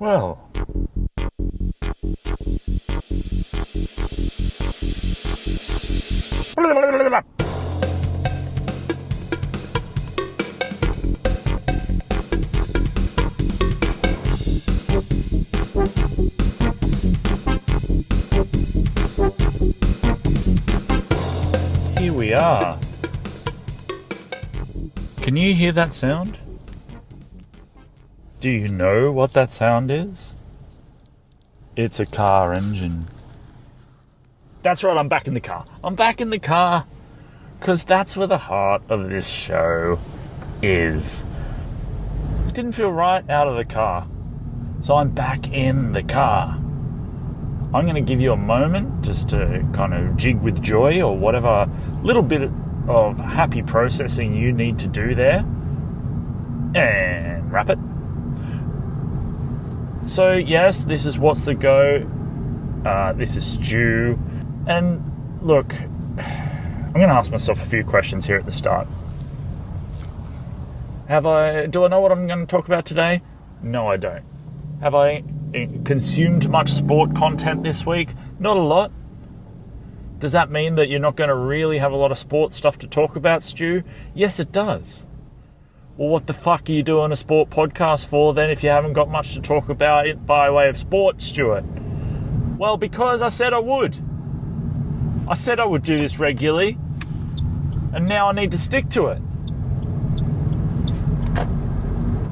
Well, here we are. Can you hear that sound? Do you know what that sound is? It's a car engine. That's right, I'm back in the car. I'm back in the car because that's where the heart of this show is. It didn't feel right out of the car, so I'm back in the car. I'm going to give you a moment just to kind of jig with joy or whatever little bit of happy processing you need to do there, and wrap it. So yes, this is What's the Go. This is Stu. And look, I'm going to ask myself a few questions here at the start. Do I know what I'm going to talk about today? No, I don't. Have I consumed much sport content this week? Not a lot. Does that mean that you're not going to really have a lot of sports stuff to talk about, Stu? Yes, it does. Well, what the fuck are you doing a sport podcast for then if you haven't got much to talk about it by way of sport, Stuart? Well, because I said I would. I said I would do this regularly, and now I need to stick to it.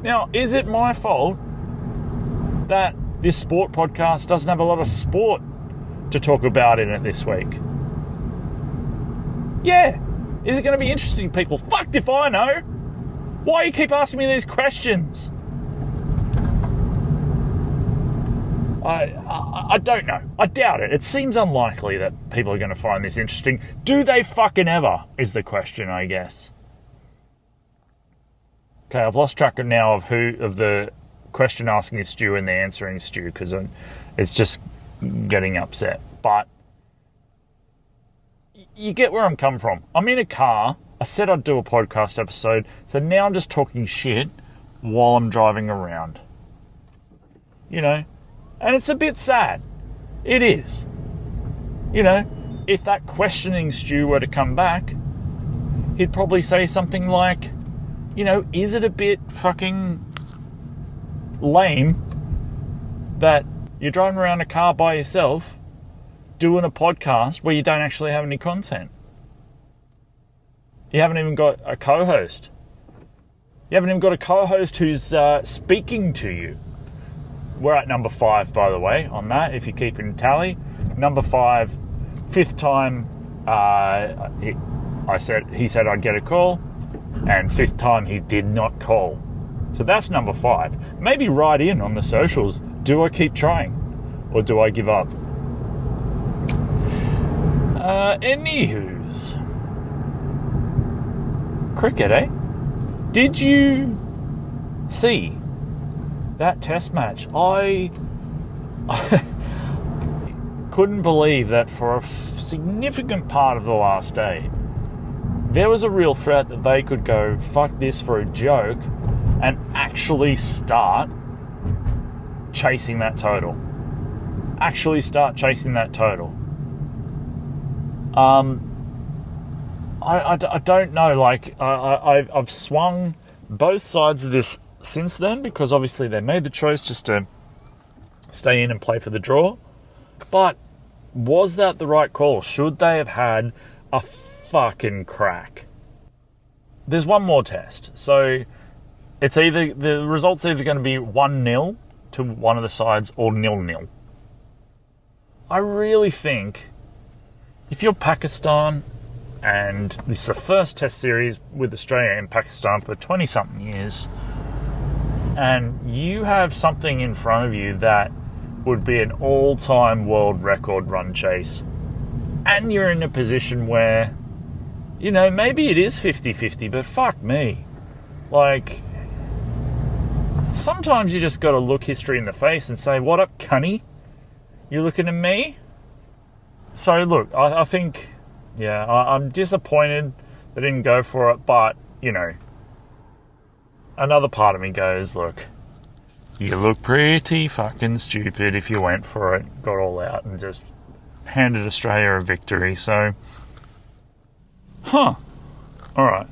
Now, is it my fault that this sport podcast doesn't have a lot of sport to talk about in it this week? Yeah. Is it going to be interesting, people? Fucked if I know. Why you keep asking me these questions? I don't know. I doubt it. It seems unlikely that people are going to find this interesting. Do they fucking ever, is the question, I guess. Okay, I've lost track of the question asking is Stu and the answering Stu, because it's just getting upset. But you get where I'm coming from. I'm in a car. I said I'd do a podcast episode, so now I'm just talking shit while I'm driving around. You know? And it's a bit sad. It is. You know, if that questioning Stu were to come back, he'd probably say something like, you know, is it a bit fucking lame that you're driving around a car by yourself doing a podcast where you don't actually have any content? You haven't even got a co-host. You haven't even got a co-host who's speaking to you. We're at number 5, by the way, on that, if you're keeping tally. Number 5, 5th time he said I'd get a call, and 5th time he did not call. So that's number 5. Maybe write in on the socials, do I keep trying? Or do I give up? Anywho's. Cricket, eh? Did you see that test match? I couldn't believe that for a significant part of the last day, there was a real threat that they could go, fuck this for a joke, and actually start chasing that total. I don't know, like, I've swung both sides of this since then, because obviously they made the choice just to stay in and play for the draw. But was that the right call? Should they have had a fucking crack? There's one more test. So it's either, the result's either going to be 1-0 to one of the sides or 0-0. I really think if you're Pakistan, and this is the first test series with Australia and Pakistan for 20-something years, and you have something in front of you that would be an all-time world record run chase, and you're in a position where, you know, maybe it is 50-50, but fuck me. Like, sometimes you just got to look history in the face and say, what up, cunny? You looking at me? So, look, I think, yeah, I'm disappointed they didn't go for it, but, you know, another part of me goes, look, you look pretty fucking stupid if you went for it, got all out, and just handed Australia a victory. So, alright.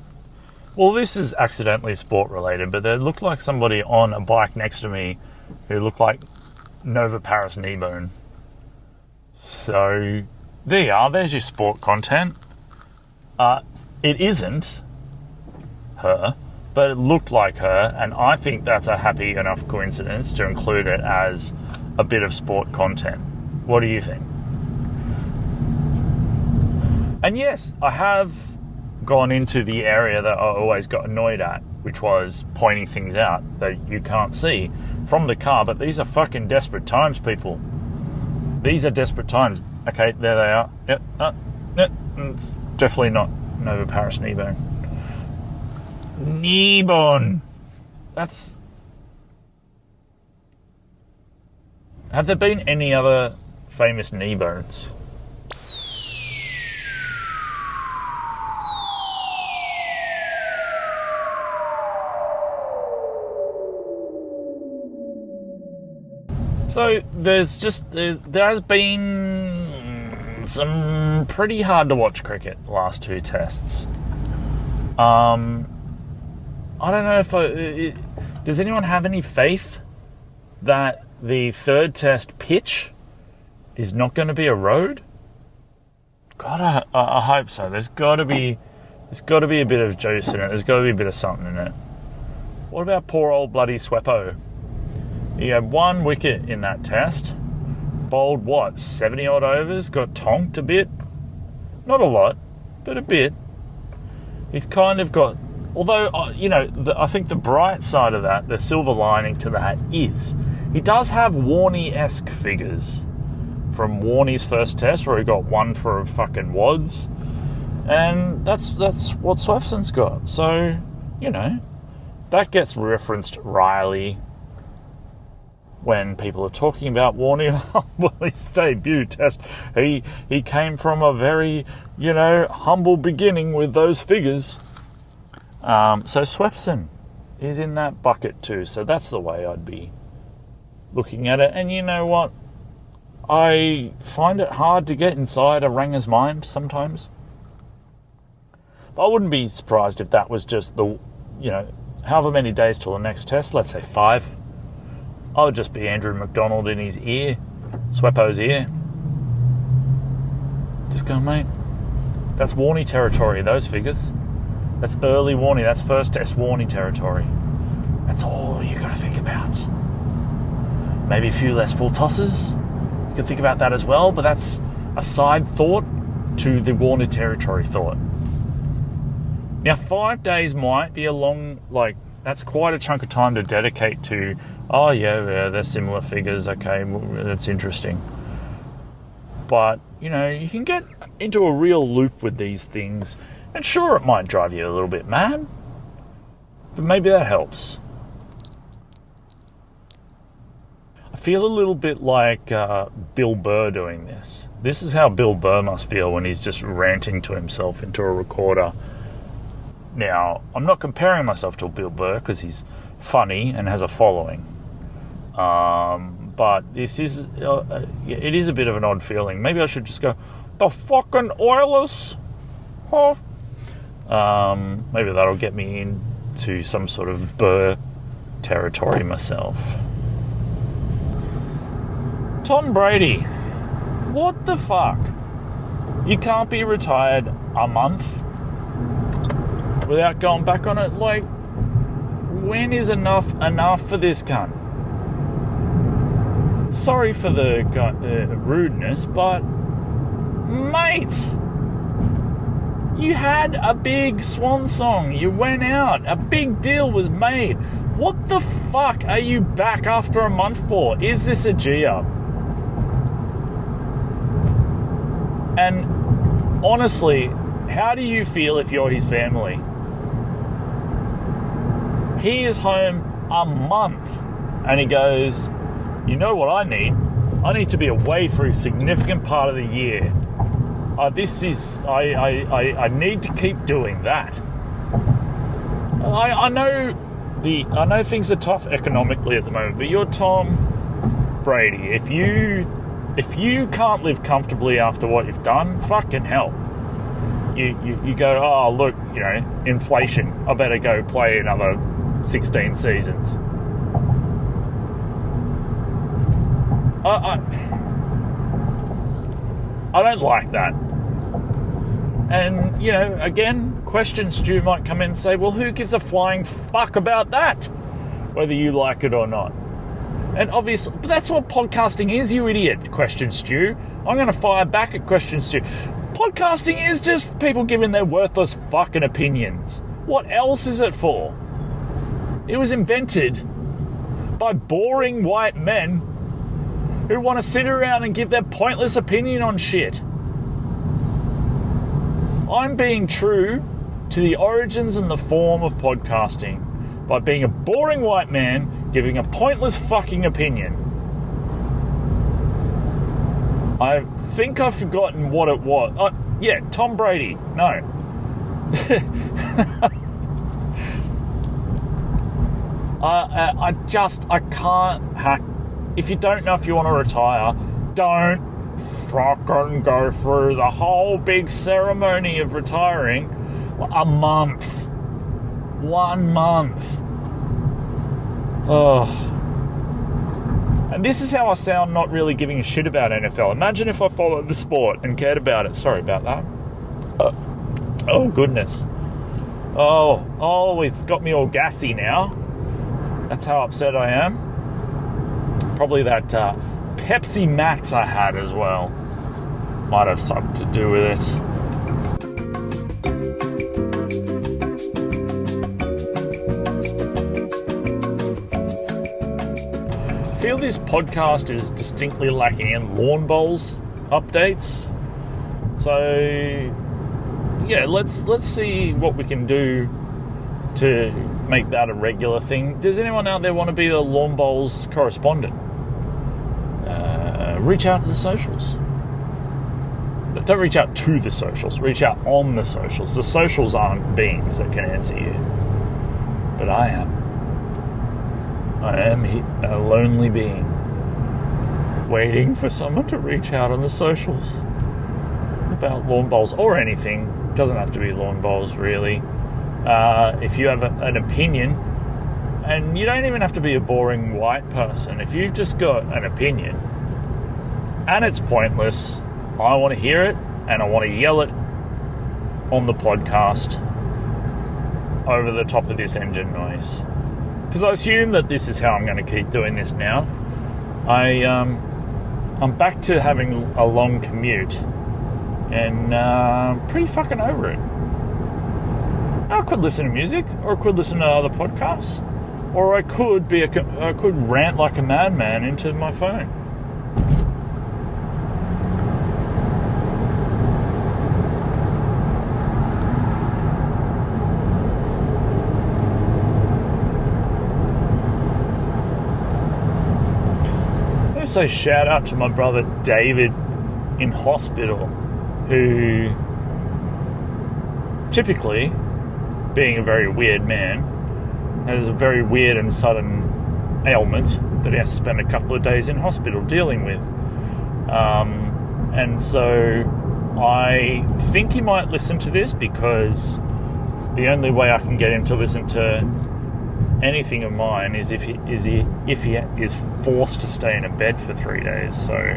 Well, this is accidentally sport-related, but there looked like somebody on a bike next to me who looked like Nova Paris Kneebone. So, there you are. There's your sport content. It isn't her, but it looked like her, and I think that's a happy enough coincidence to include it as a bit of sport content. What do you think? And yes, I have gone into the area that I always got annoyed at, which was pointing things out that you can't see from the car, but these are fucking desperate times, people. These are desperate times. Okay, there they are. Yep. It's definitely not Nova Paris Kneebone. Kneebone. That's... Have there been any other famous kneebones? So there has been some pretty hard to watch cricket the last two tests. I don't know if does anyone have any faith that the third test pitch is not going to be a road? God, I hope so. There's got to be a bit of juice in it. There's got to be a bit of something in it. What about poor old bloody Sweppo? He had one wicket in that test. Bowled, 70-odd overs? Got tonked a bit. Not a lot, but a bit. He's kind of got... Although, I think the bright side of that, the silver lining to that is... He does have Warney-esque figures. From Warney's first test, where he got one for fucking wads. And that's what Swepson's got. So, that gets referenced Riley... when people are talking about Warney, well, his debut test, he came from a very, humble beginning with those figures. So Swepson is in that bucket too. So that's the way I'd be looking at it. And you know what? I find it hard to get inside a ranger's mind sometimes. But I wouldn't be surprised if that was just the, however many days till the next test, let's say 5. I would just be Andrew McDonald in his ear, Sweppo's ear. Just go, mate. That's Warney territory, those figures. That's early Warney, that's first test Warney territory. That's all you got to think about. Maybe a few less full tosses. You can think about that as well, but that's a side thought to the Warney territory thought. Now, 5 days might be a long, that's quite a chunk of time to dedicate to, they're similar figures, okay, that's interesting. But, you can get into a real loop with these things, and sure, it might drive you a little bit mad, but maybe that helps. I feel a little bit like Bill Burr doing this. This is how Bill Burr must feel when he's just ranting to himself into a recorder. Now, I'm not comparing myself to Bill Burr because he's funny and has a following. But this is, it is a bit of an odd feeling. Maybe I should just go, the fucking Oilers? Huh? Maybe that'll get me into some sort of Burr territory myself. Tom Brady. What the fuck? You can't be retired a month without going back on it? When is enough for this cunt? Sorry for the rudeness, but mate, you had a big swan song. You went out. A big deal was made. What the fuck are you back after a month for? Is this a G-up? And honestly, how do you feel if you're his family? He is home a month and he goes, you know what I need? I need to be away for a significant part of the year. I need to keep doing that. I know I know things are tough economically at the moment, but you're Tom Brady. If you can't live comfortably after what you've done, fucking hell. You go, oh, look, inflation. I better go play another 16 seasons. I don't like that. And, again, question Stu might come in and say, well, who gives a flying fuck about that? Whether you like it or not. And obviously, but that's what podcasting is, you idiot, question Stu. I'm going to fire back at question Stu. Podcasting is just people giving their worthless fucking opinions. What else is it for? It was invented by boring white men who want to sit around and give their pointless opinion on shit. I'm being true to the origins and the form of podcasting by being a boring white man giving a pointless fucking opinion. I think I've forgotten what it was. Yeah, Tom Brady. No. I can't hack. If you don't know if you want to retire, don't fucking go through the whole big ceremony of retiring. A month. 1 month. Oh. And this is how I sound not really giving a shit about NFL. Imagine if I followed the sport and cared about it. Sorry about that. Oh, goodness. Oh, it's got me all gassy now. That's how upset I am. Probably that Pepsi Max I had as well might have something to do with it. I feel this podcast is distinctly lacking in lawn bowls updates. So, yeah, let's see what we can do to make that a regular thing. Does anyone out there want to be the lawn bowls correspondent? Reach out to the socials. Don't reach out to the socials. Reach out on the socials. The socials aren't beings that can answer you. But I am. I am a lonely being waiting for someone to reach out on the socials about lawn bowls or anything. It doesn't have to be lawn bowls, really. If you have an opinion, and you don't even have to be a boring white person. If you've just got an opinion and it's pointless, I want to hear it and I want to yell it on the podcast over the top of this engine noise. Because I assume that this is how I'm going to keep doing this now. I'm back to having a long commute and pretty fucking over it. I could listen to music, or I could listen to other podcasts, or I could rant like a madman into my phone. I say shout out to my brother David in hospital, who typically, being a very weird man, has a very weird and sudden ailment that he has to spend a couple of days in hospital dealing with. And so I think he might listen to this, because the only way I can get him to listen to anything of mine is if he is forced to stay in a bed for 3 days. So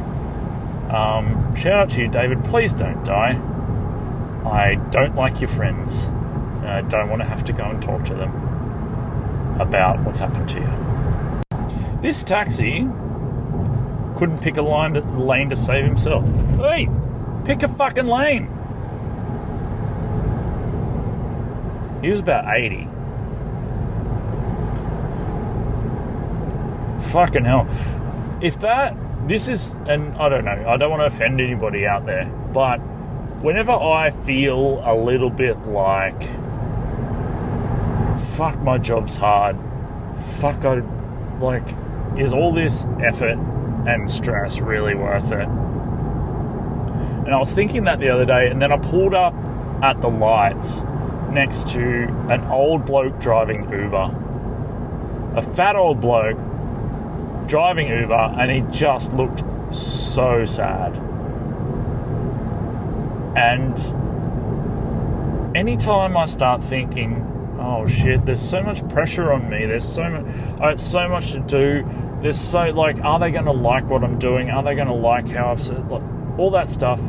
shout out to you, David. Please don't die. I don't like your friends. I don't want to have to go and talk to them about what's happened to you. This taxi couldn't pick a lane to save himself. Hey, pick a fucking lane. He was about 80. Fucking hell. This is, and I don't know, I don't want to offend anybody out there, but whenever I feel a little bit like, fuck, my job's hard, is all this effort and stress really worth it? And I was thinking that the other day, and then I pulled up at the lights next to an old bloke driving Uber. a fat old bloke driving Uber, and he just looked so sad. And anytime I start thinking, oh shit, there's so much pressure on me, there's so much to do, there's so, like, are they going to like what I'm doing, are they going to like how I've said, like, all that stuff,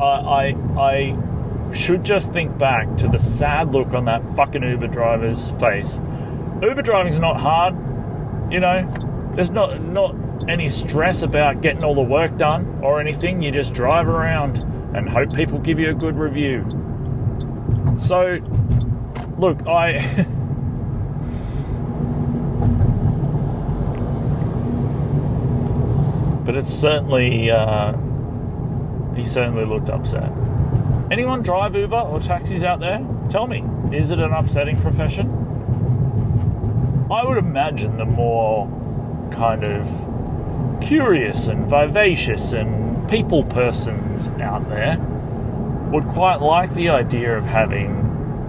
I should just think back to the sad look on that fucking Uber driver's face. Uber driving's not hard, you know, there's not any stress about getting all the work done or anything. You just drive around and hope people give you a good review. So, look, but it's certainly, he certainly looked upset. Anyone drive Uber or taxis out there? Tell me, is it an upsetting profession? I would imagine the more kind of curious and vivacious and people persons out there would quite like the idea of having,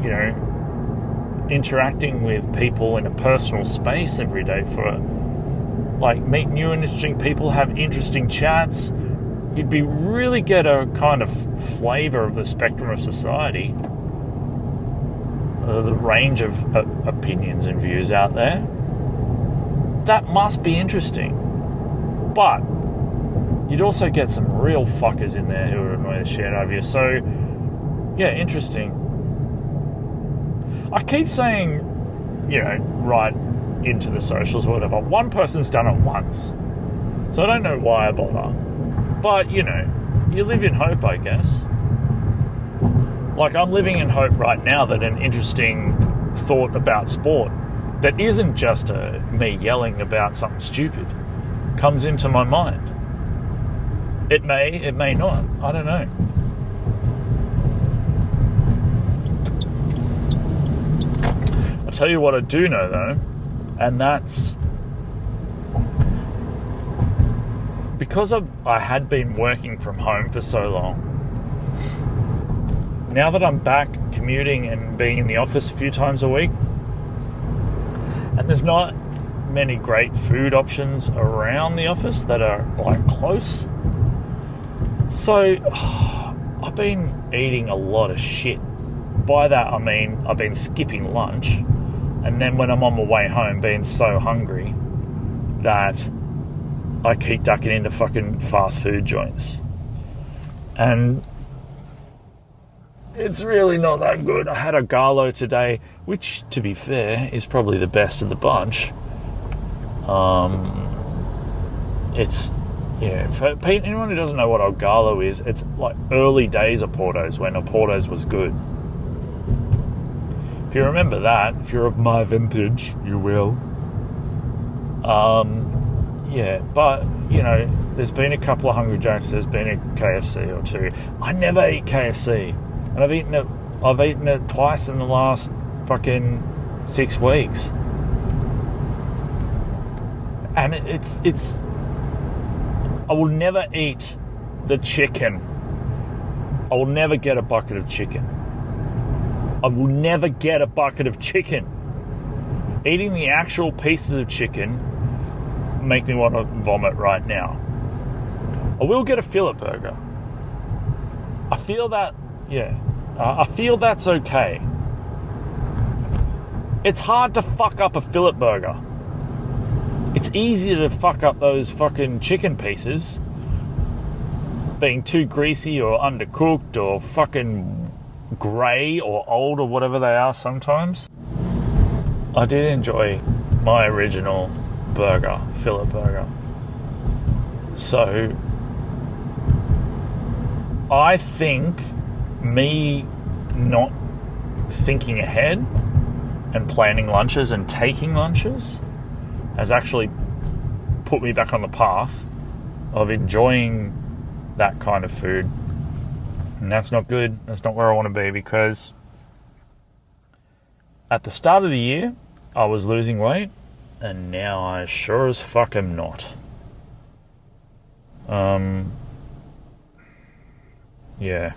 you know, interacting with people in a personal space every day for, like, meet new and interesting people, have interesting chats. You'd be really get a kind of flavour of the spectrum of society, the range of opinions and views out there. That must be interesting. But you'd also get some real fuckers in there who would annoy the shit out of you. So, yeah, interesting. I keep saying, you know, right into the socials or whatever. One person's done it once, so I don't know why I bother. But, you know, you live in hope, I guess. Like, I'm living in hope right now that an interesting thought about sport that isn't just me yelling about something stupid comes into my mind. It may not. I don't know. I'll tell you what I do know, though, and that's because I had been working from home for so long. Now that I'm back commuting and being in the office a few times a week, and there's not many great food options around the office that are, like, close. So, I've been eating a lot of shit. By that, I mean I've been skipping lunch, and then when I'm on my way home being so hungry that I keep ducking into fucking fast food joints. And it's really not that good. I had a Gallo today, which, to be fair, is probably the best of the bunch. It's, yeah, for anyone who doesn't know what a Gallo is, it's like early days of Portos, when a Portos was good. If you remember that, if you're of my vintage, you will. Yeah, but, you know, there's been a couple of Hungry Jacks, there's been a KFC or two. I never eat KFC. And I've eaten it twice in the last fucking 6 weeks. And it's I will never eat the chicken. I will never get a bucket of chicken. I will never get a bucket of chicken. Eating the actual pieces of chicken make me want to vomit right now. I will get a fillet burger. I feel that, yeah. I feel that's okay. It's hard to fuck up a fillet burger. It's easier to fuck up those fucking chicken pieces being too greasy or undercooked or fucking grey or old or whatever they are sometimes. I did enjoy my original burger, fillet burger. So I think me not thinking ahead and planning lunches and taking lunches has actually put me back on the path of enjoying that kind of food. And that's not good. That's not where I want to be, because at the start of the year, I was losing weight, and now I sure as fuck am not. Yeah.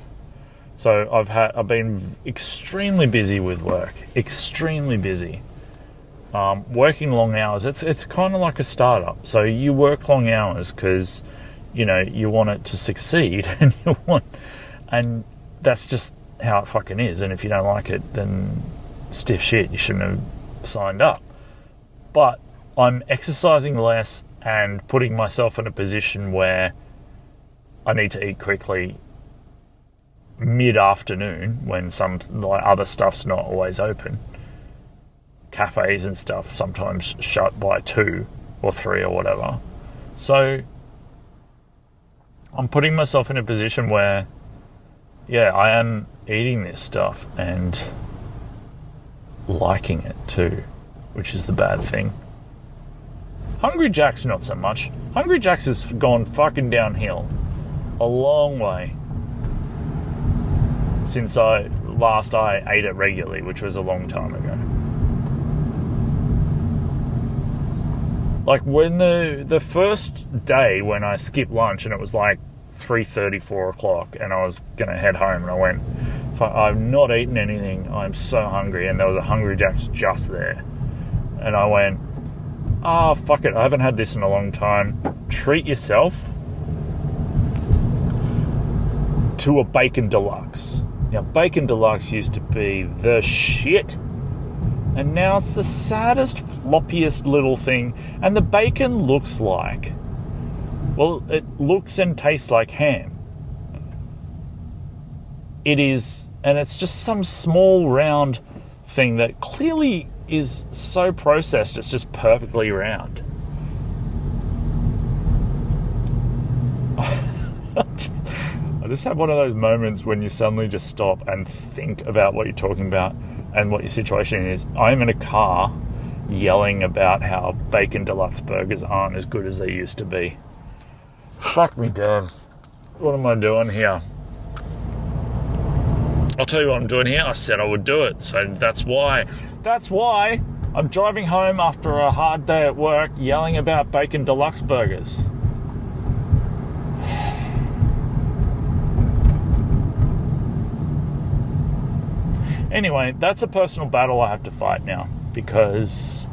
So I've been extremely busy with work. Extremely busy. working long hours. It's kind of like a startup. So you work long hours because, you want it to succeed, and that's just how it fucking is. And if you don't like it, then stiff shit. You shouldn't have signed up. But I'm exercising less and putting myself in a position where I need to eat quickly mid-afternoon when some other stuff's not always open. Cafes and stuff sometimes shut by 2 or 3 or whatever. So I'm putting myself in a position where, I am eating this stuff and liking it too, which is the bad thing. Hungry Jack's not so much. Hungry Jack's has gone fucking downhill a long way since I ate it regularly, which was a long time ago. Like when the first day when I skipped lunch and it was like 3:30, 4 o'clock, and I was going to head home, and I went, I've not eaten anything, I'm so hungry, and there was a Hungry Jack's just there. And I went, fuck it, I haven't had this in a long time. Treat yourself to a Bacon Deluxe. Now, Bacon Deluxe used to be the shit, and now it's the saddest, floppiest little thing. And the bacon looks like, it looks and tastes like ham. It is, and it's just some small round thing that clearly is so processed it's just perfectly round. I just have one of those moments when you suddenly just stop and think about what you're talking about and what your situation is. I'm in a car yelling about how Bacon Deluxe burgers aren't as good as they used to be. Fuck me, Dad. What am I doing here? I'll tell you what I'm doing here. I said I would do it, so that's why. That's why I'm driving home after a hard day at work yelling about Bacon Deluxe burgers. Anyway, that's a personal battle I have to fight now because,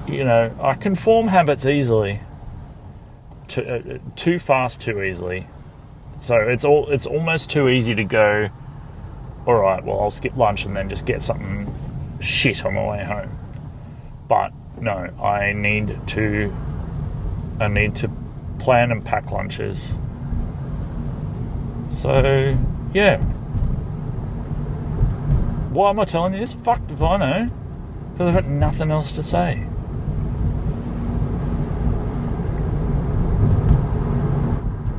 I can form habits easily, too fast, too easily. So it's almost too easy to go, all right, well, I'll skip lunch and then just get something shit on my way home. But no, I need to plan and pack lunches. So, yeah. Why am I telling you this? Fucked if I know. Because I've got nothing else to say.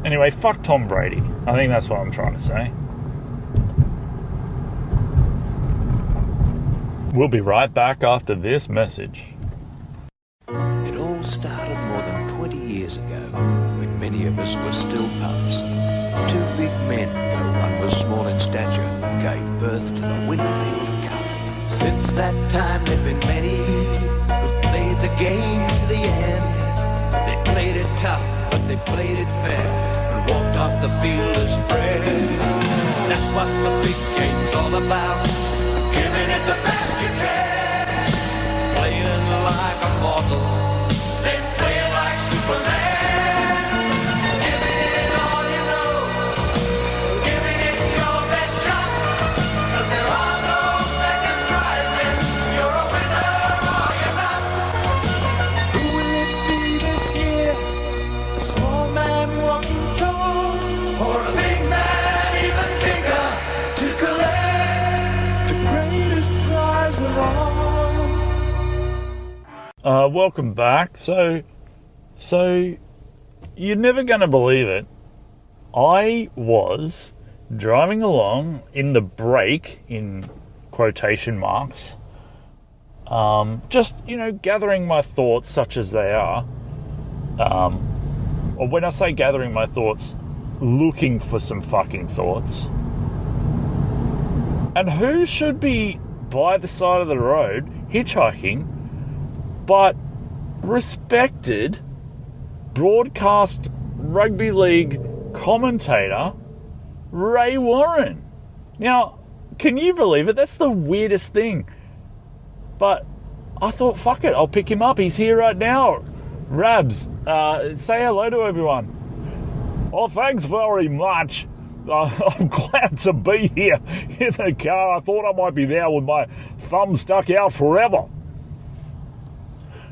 Anyway, fuck Tom Brady. I think that's what I'm trying to say. We'll be right back after this message. It all started more than 20 years ago, when many of us were still pups. Two big men, though one was small in stature, gave birth to the Winfield Cup. Since that time there've been many who've played the game to the end. They played it tough, but they played it fair, and walked off the field as friends. That's what the big game's all about, giving it the best you can. Playing like a mortal, then playing like Superman. Welcome back. So you're never going to believe it. I was driving along in the break, in quotation marks, just, gathering my thoughts such as they are. Or when I say gathering my thoughts, looking for some fucking thoughts. And who should be by the side of the road hitchhiking but respected broadcast rugby league commentator Ray Warren? Now, can you believe it? That's the weirdest thing. But I thought, fuck it, I'll pick him up. He's here right now. Rabs, say hello to everyone. Oh, thanks very much. I'm glad to be here in the car. I thought I might be there with my thumb stuck out forever.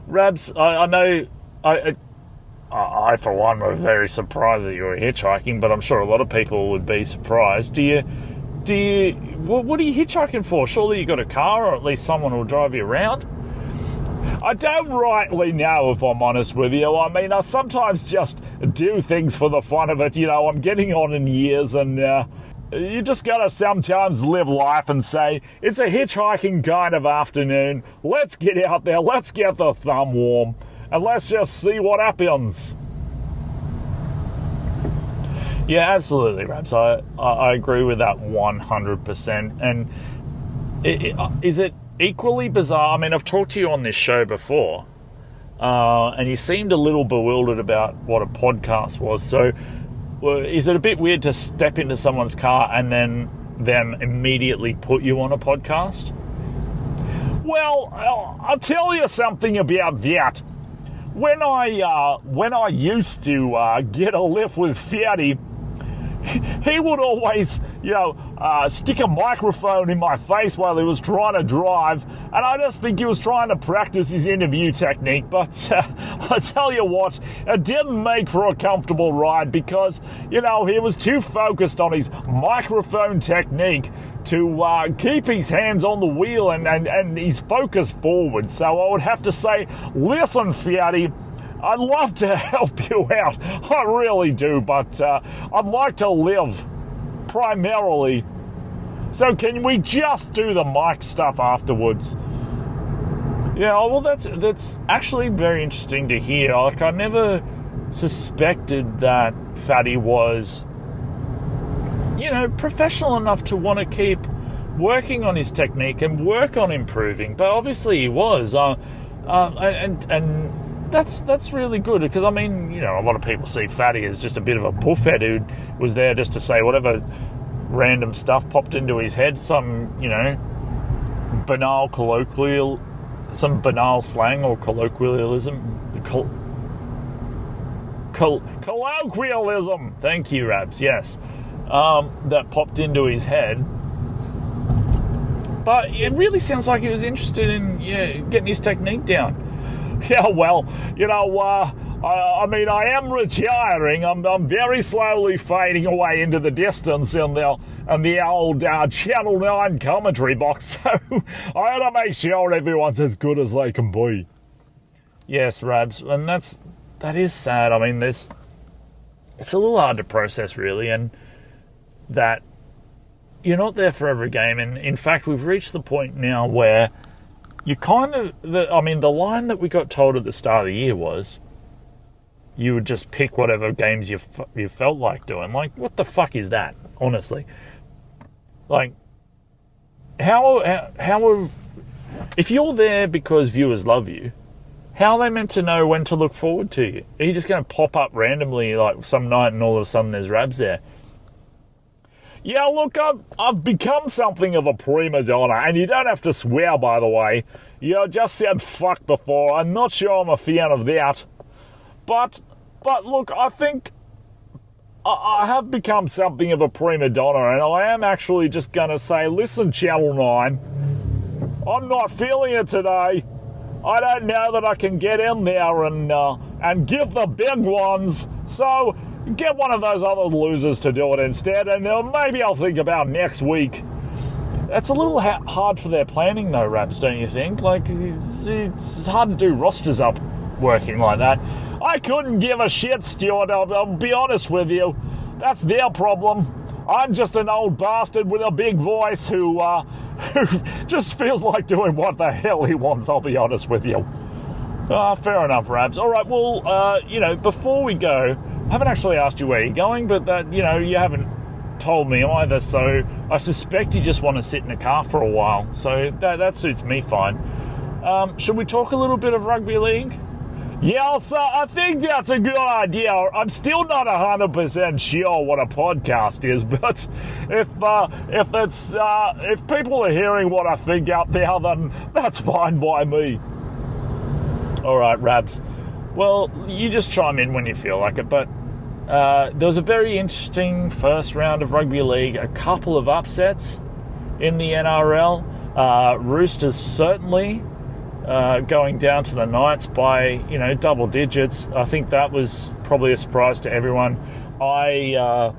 Rabs, I know, I for one were very surprised that you were hitchhiking, but I'm sure a lot of people would be surprised. What are you hitchhiking for? Surely you got a car, or at least someone will drive you around? I don't rightly know, if I'm honest with you. I mean, I sometimes just do things for the fun of it. You know, I'm getting on in years, and you just gotta sometimes live life and say, it's a hitchhiking kind of afternoon. Let's get out there, let's get the thumb warm, and let's just see what happens. Yeah, absolutely, Rabs. I agree with that 100%. And is it equally bizarre? I mean, I've talked to you on this show before, and you seemed a little bewildered about what a podcast was. So is it a bit weird to step into someone's car and then them immediately put you on a podcast? Well, I'll tell you something about that. When I used to get a lift with Fatty, he would always, stick a microphone in my face while he was trying to drive, and I just think he was trying to practice his interview technique. But I tell you what, it didn't make for a comfortable ride because, he was too focused on his microphone technique to keep his hands on the wheel and his focus forward. So I would have to say, listen, Fatty, I'd love to help you out. I really do, but I'd like to live primarily. So can we just do the mic stuff afterwards? Yeah, well, that's actually very interesting to hear. Like, I never suspected that Fatty was, professional enough to want to keep working on his technique and work on improving. But obviously he was. And that's really good, because, I mean, a lot of people see Fatty as just a bit of a buffhead who was there just to say whatever random stuff popped into his head, some, banal slang or colloquialism. Thank you, Rabs, yes. That popped into his head. But it really sounds like he was interested in getting his technique down. Yeah, well, I mean, I am retiring. I'm very slowly fading away into the distance in the old Channel 9 commentary box, so I had to make sure everyone's as good as they can be. Yes, Rabs, and that is sad. I mean, it's a little hard to process, really, and that you're not there for every game. And in fact, we've reached the point now where you kind of, the line that we got told at the start of the year was you would just pick whatever games you felt like doing. Like, what the fuck is that, honestly? Like, how if you're there because viewers love you, how are they meant to know when to look forward to you? Are you just going to pop up randomly like some night and all of a sudden there's Rabs there? Yeah, look, I've become something of a prima donna, and you don't have to swear, by the way. You just said fuck before. I'm not sure I'm a fan of that. But look, I think I have become something of a prima donna, and I am actually just going to say, listen, Channel 9, I'm not feeling it today. I don't know that I can get in there and give the big ones, so get one of those other losers to do it instead, and maybe I'll think about next week. That's a little hard for their planning, though, Rabs, don't you think? Like, it's hard to do rosters up working like that. I couldn't give a shit, Stuart. I'll be honest with you. That's their problem. I'm just an old bastard with a big voice who just feels like doing what the hell he wants, I'll be honest with you. Fair enough, Rabs. All right, well, before we go, I haven't actually asked you where you're going, but that, you haven't told me either, so I suspect you just want to sit in a car for a while, so that suits me fine. Should we talk a little bit of rugby league? Yeah, so I think that's a good idea. I'm still not 100% sure what a podcast is, but if people are hearing what I think out there, then that's fine by me. All right, Rabs. Well, you just chime in when you feel like it, but there was a very interesting first round of rugby league, a couple of upsets in the NRL. Roosters certainly going down to the Knights by, double digits. I think that was probably a surprise to everyone. I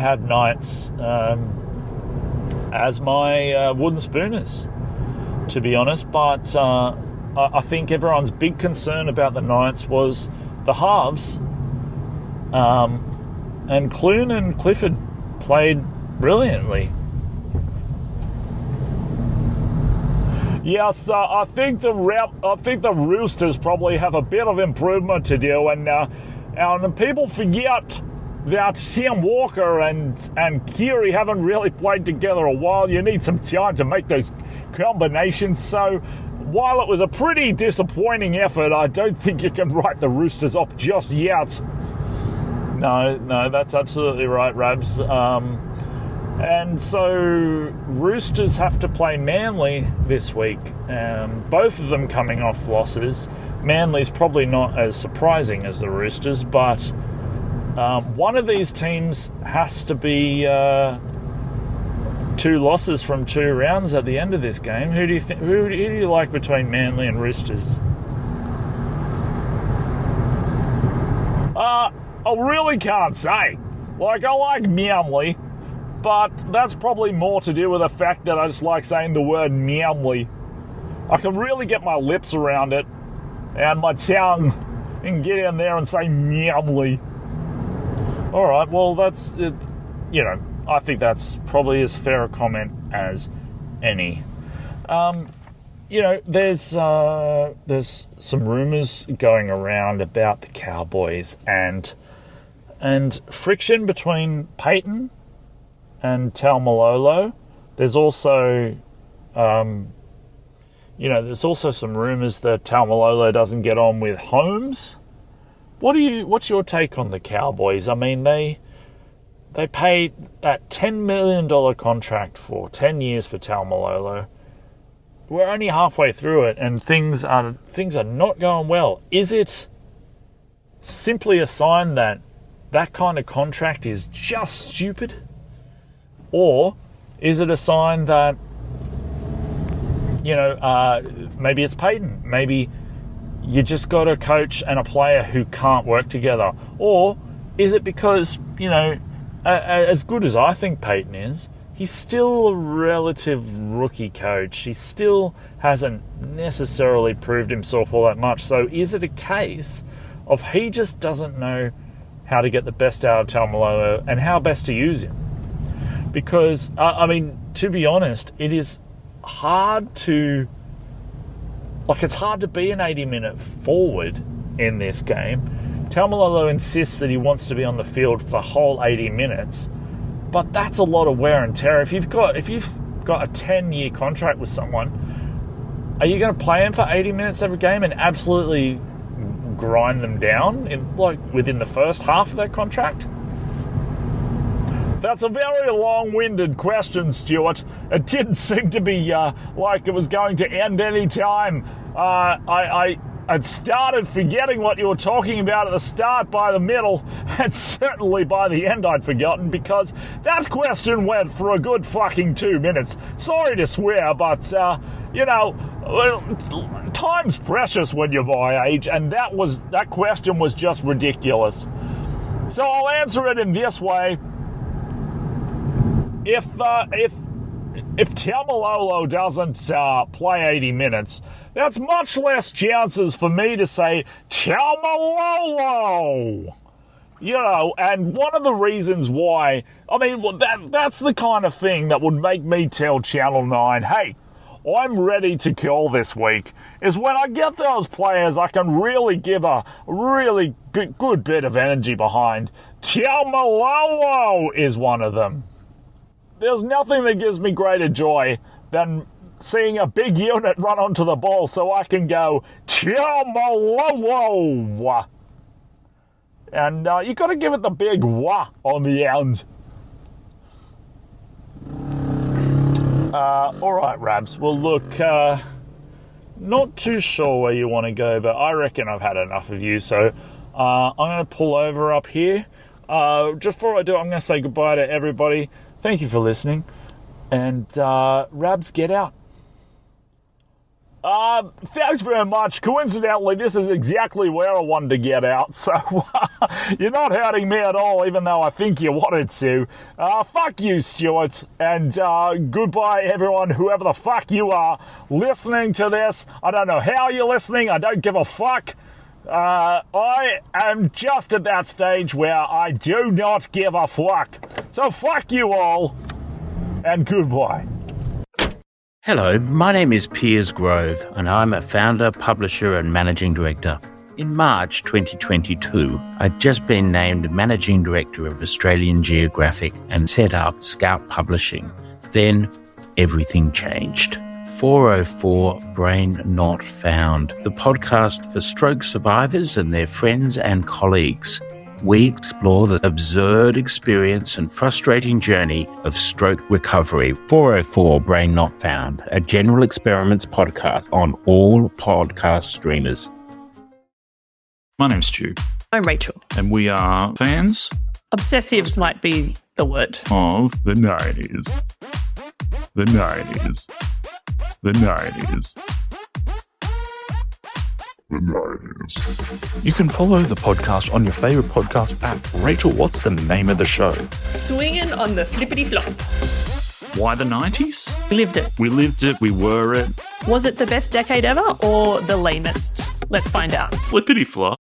had Knights as my wooden spooners, to be honest, but I think everyone's big concern about the Knights was the halves, and Clune and Clifford played brilliantly. Yes, I think the Roosters probably have a bit of improvement to do, and people forget that Sam Walker and Keary haven't really played together a while. You need some time to make those combinations. So while it was a pretty disappointing effort, I don't think you can write the Roosters off just yet. No, that's absolutely right, Rabs. And so Roosters have to play Manly this week. Both of them coming off losses. Manly's probably not as surprising as the Roosters, but one of these teams has to be 2 losses from 2 rounds at the end of this game. Who do you like between Manly and Roosters? I really can't say. I like Manly, but that's probably more to do with the fact that I just like saying the word Manly. I can really get my lips around it and my tongue and get in there and say Manly. All right, well, that's it. I think that's probably as fair a comment as any. There's some rumours going around about the Cowboys and friction between Peyton and Taumalolo. There's also, there's also some rumours that Taumalolo doesn't get on with Holmes. What's your take on the Cowboys? I mean, they paid that $10 million contract for 10 years for Taumalolo. We're only halfway through it, and things are not going well. Is it simply a sign that kind of contract is just stupid? Or is it a sign that, maybe it's Peyton, maybe you just got a coach and a player who can't work together? Or is it because, as good as I think Peyton is, he's still a relative rookie coach. He still hasn't necessarily proved himself all that much. So is it a case of he just doesn't know how to get the best out of Taumalolo and how best to use him? Because, to be honest, it is hard to... it's hard to be an 80-minute forward in this game. Taumalolo insists that he wants to be on the field for the whole 80 minutes, but that's a lot of wear and tear. If you've got a 10-year contract with someone, are you going to play him for 80 minutes every game and absolutely grind them down within the first half of that contract? That's a very long-winded question, Stuart. It didn't seem to be like it was going to end any time. I'd started forgetting what you were talking about at the start by the middle, and certainly by the end I'd forgotten, because that question went for a good fucking 2 minutes. Sorry to swear, but, time's precious when you're my age, and that question was just ridiculous. So I'll answer it in this way. If Taumalolo doesn't play 80 minutes, that's much less chances for me to say Taumalolo. And one of the reasons why, that's the kind of thing that would make me tell Channel 9, hey, I'm ready to kill this week, is when I get those players I can really give a really good bit of energy behind. Taumalolo is one of them. There's nothing that gives me greater joy than seeing a big unit run onto the ball so I can go, Taumalolo! And you got to give it the big wah on the end. All right, Rabs. Well, look, not too sure where you want to go, but I reckon I've had enough of you, so I'm going to pull over up here. Just before I do, I'm going to say goodbye to everybody. Thank you for listening. And, Rabs, get out. Thanks very much. Coincidentally, this is exactly where I wanted to get out, so you're not hurting me at all, even though I think you wanted to. Fuck you, Stuart, and goodbye, everyone, whoever the fuck you are listening to this. I don't know how you're listening. I don't give a fuck. I am just at that stage where I do not give a fuck. So fuck you all, and goodbye. Hello, my name is Piers Grove, and I'm a founder, publisher, and managing director. In March 2022, I'd just been named Managing Director of Australian Geographic and set up Scout Publishing. Then everything changed. 404 Brain Not Found, the podcast for stroke survivors and their friends and colleagues. We explore the absurd experience and frustrating journey of stroke recovery. 404 Brain Not Found, a general experiments podcast on all podcast streamers. My name's Stu. I'm Rachel. And we are fans Obsessives might be the word. of the 90s. The 90s. The 90s. The 90s. You can follow the podcast on your favourite podcast app. Rachel, what's the name of the show? Swinging on the flippity flop. Why the 90s? We lived it. We lived it, we were it. Was it the best decade ever or the lamest? Let's find out. Flippity flop.